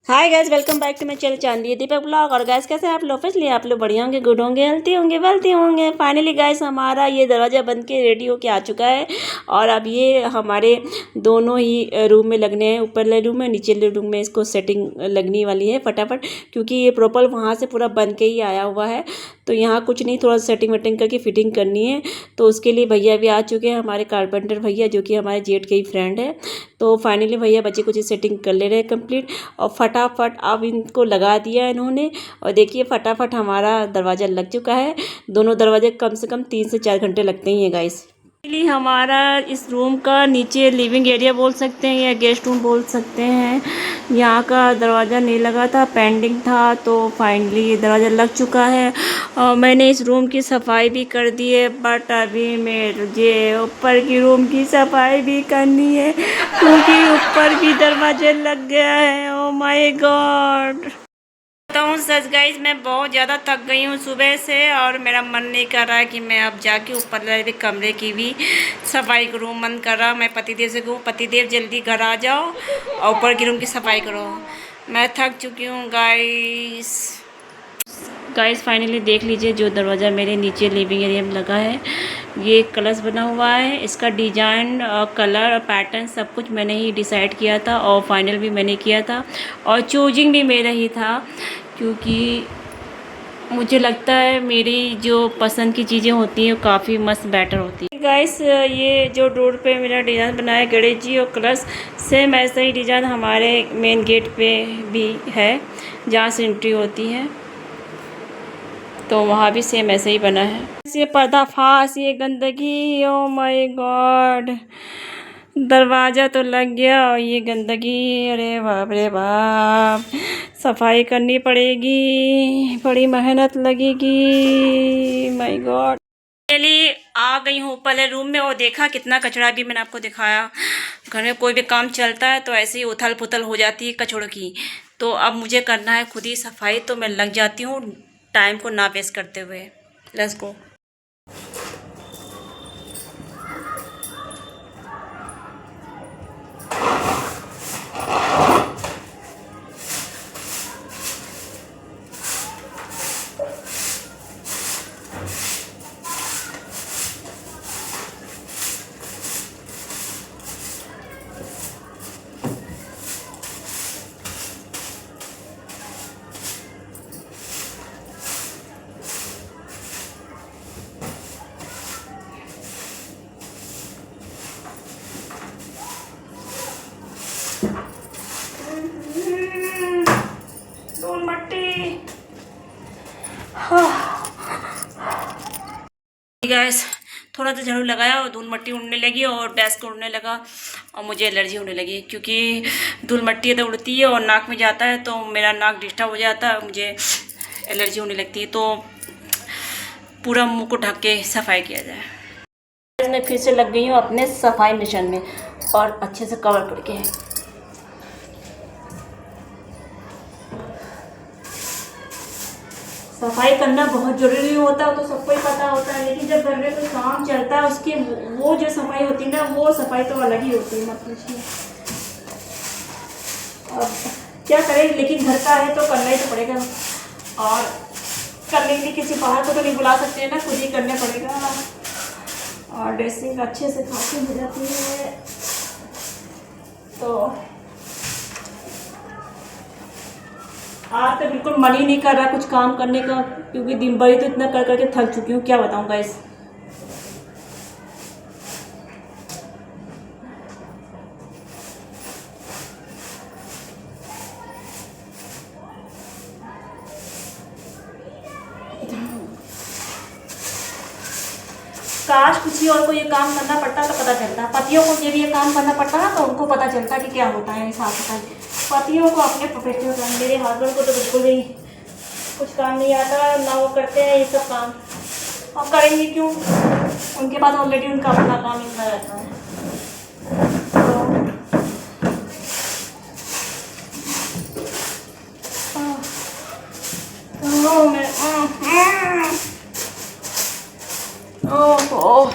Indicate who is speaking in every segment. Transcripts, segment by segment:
Speaker 1: Hi guys, welcome back to my channel Chandi Deepak blog. और gas कैसे हैं आप लोग? फिर आप लोग बढ़िया होंगे, गुड होंगे, हेल्थी होंगे, वेल्थी होंगे। फाइनली गैस हमारा ये दरवाज़ा बंद के रेडी होके आ चुका है। और अब ये हमारे दोनों ही रूम में लगने हैं, ऊपर वाले रूम में, नीचे वाले रूम में इसको सेटिंग लगने वाली है फटाफट, क्योंकि ये प्रॉपर वहाँ से पूरा बन के ही आया हुआ है। तो यहाँ कुछ नहीं, थोड़ा सेटिंग वेटिंग करके फिटिंग करनी है। तो उसके लिए भैया भी आ चुके हैं, हमारे कारपेंटर भैया, जो कि हमारे जेठ के ही फ्रेंड है। तो फाइनली भैया बच्चे कुछ सेटिंग कर ले रहे हैं कंप्लीट, और फटाफट अब इनको लगा दिया इन्होंने। और देखिए फटाफट हमारा दरवाज़ा लग चुका है। दोनों दरवाजे कम से कम 3 से 4 घंटे लगते ही हैं गाइस। फाइनली हमारा इस रूम का नीचे लिविंग एरिया बोल सकते हैं या गेस्ट रूम बोल सकते हैं, यहाँ का दरवाज़ा नहीं लगा था, पेंडिंग था। तो फाइनली ये दरवाज़ा लग चुका है। और मैंने इस रूम की सफाई भी कर दी है, बट अभी मुझे ऊपर की रूम की सफाई भी करनी है, क्योंकि ऊपर भी दरवाज़ा लग गया है। ओ माय गॉड, बताऊँ सच गाइस, मैं बहुत ज़्यादा थक गई हूँ सुबह से, और मेरा मन नहीं कर रहा है कि मैं अब जाके ऊपर वाले कमरे की भी सफाई करूँ। मन कर रहा मैं पतिदेव से कहूँ, पतिदेव जल्दी घर आ जाओ और ऊपर की रूम की सफाई करो। मैं थक चुकी हूँ गाइस। फाइनली देख लीजिए, जो दरवाज़ा मेरे नीचे लिविंग एरिया में लगा है, ये कलश बना हुआ है। इसका डिजाइन, कलर और पैटर्न सब कुछ मैंने ही डिसाइड किया था, और फाइनल भी मैंने किया था, और चूजिंग भी मेरा ही था, क्योंकि मुझे लगता है मेरी जो पसंद की चीज़ें होती हैं वो काफ़ी मस्त बेटर होती है। गाइस ये जो डोर पे मेरा डिज़ाइन बनाया है गणेश जी और कलश, सेम ऐसा ही डिज़ाइन हमारे मेन गेट पे भी है, जहाँ से एंट्री होती है, तो वहाँ भी सेम ऐसे ही बना है। ये पर्दाफाश, ये गंदगी, ओ माय गॉड, दरवाज़ा तो लग गया और ये गंदगी, अरे बाप रे बाप, सफाई करनी पड़ेगी, बड़ी मेहनत लगेगी, माय गॉड। पहले आ गई हूँ पहले रूम में, और देखा कितना कचरा भी मैंने आपको दिखाया। घर में कोई भी काम चलता है तो ऐसे ही उथल पुथल हो जाती है कचड़ों की। तो अब मुझे करना है खुद ही सफाई, तो मैं लग जाती हूँ टाइम को ना वेस्ट करते हुए। Let's go. गैस थोड़ा सा झाड़ू लगाया और धूल मट्टी उड़ने लगी और डेस्क उड़ने लगा, और मुझे एलर्जी होने लगी, क्योंकि धूल मट्टी तो उड़ती है और नाक में जाता है तो मेरा नाक डिस्टर्ब हो जाता है, मुझे एलर्जी होने लगती है। तो पूरा मुंह को ढक के सफाई किया जाए। मैं फिर से लग गई हूँ अपने सफाई मिशन में, और अच्छे से कवर करके। सफाई करना बहुत ज़रूरी होता है, तो सबको ही पता होता है, लेकिन जब घर में कोई काम चलता है उसकी वो जो सफाई होती है ना, वो सफाई तो अलग ही होती है, मत पूछिए। अब क्या करें, लेकिन घर का है तो करना ही तो पड़ेगा, और करने के लिए किसी बाहर को तो नहीं बुला सकते हैं ना, खुद ही करना पड़ेगा। और ड्रेसिंग अच्छे से खासी हो जाती है, तो आज तो बिल्कुल मन ही नहीं कर रहा कुछ काम करने का, क्योंकि दिन भर ही तो इतना कर करके थक चुकी हूँ, क्या बताऊँ गाइस। काश किसी और को ये काम करना पड़ता तो पता चलता, पतियों को ये भी ये काम करना पड़ता ना, तो उनको पता चलता कि क्या होता है साफ सफाई। पतियों को अपने प्रोफेशनल काम, मेरे हस्बैंड को तो बिल्कुल भी कुछ काम नहीं आता ना, वो करते हैं ये सब काम। अब करेंगे क्यों, उनके पास ऑलरेडी उनका अपना काम इतना रहता है। ओह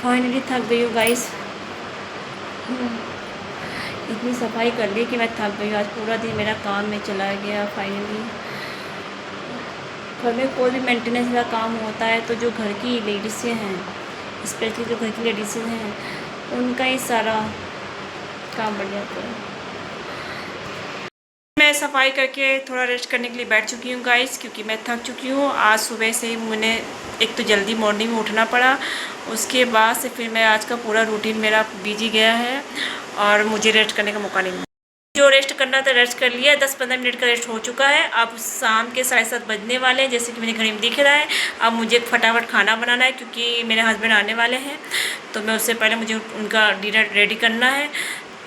Speaker 1: फाइनली थक गई हूँ गाइस। इतनी सफाई कर ली कि मैं थक गई। आज पूरा दिन मेरा काम में चला गया। फाइनली घर में कोई भी मेंटेनेंस का काम होता है तो जो घर की लेडीज़ें हैं, स्पेशली जो घर की लेडीज़ें हैं, उनका ही सारा काम बढ़ जाता है। मैं सफाई करके थोड़ा रेस्ट करने के लिए बैठ चुकी हूँ गाइस, क्योंकि मैं थक चुकी हूँ। आज सुबह से ही मैंने एक तो जल्दी मॉर्निंग में उठना पड़ा, उसके बाद से फिर मैं आज का पूरा रूटीन मेरा बिजी गया है और मुझे रेस्ट करने का मौका नहीं मिला। जो रेस्ट करना था रेस्ट कर लिया। 10-15 मिनट का रेस्ट हो चुका है। अब शाम के 7:30 बजने वाले हैं, जैसे कि मेरे घर में दिख रहा है। अब मुझे फटाफट खाना बनाना है, क्योंकि मेरे हस्बैंड आने वाले हैं, तो मैं उससे पहले मुझे उनका डिनर रेडी करना है।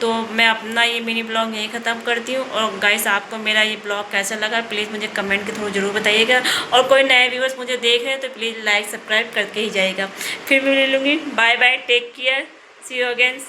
Speaker 1: तो मैं अपना ये मिनी ब्लॉग यहीं ख़त्म करती हूँ। और गाइस, आपको मेरा ये ब्लॉग कैसा लगा प्लीज़ मुझे कमेंट के थ्रू ज़रूर बताइएगा। और कोई नए व्यूअर्स मुझे देख रहे हैं तो प्लीज़ लाइक सब्सक्राइब करके ही जाइएगा। फिर मैं मिलूँगी। Bye bye, take care, see you again.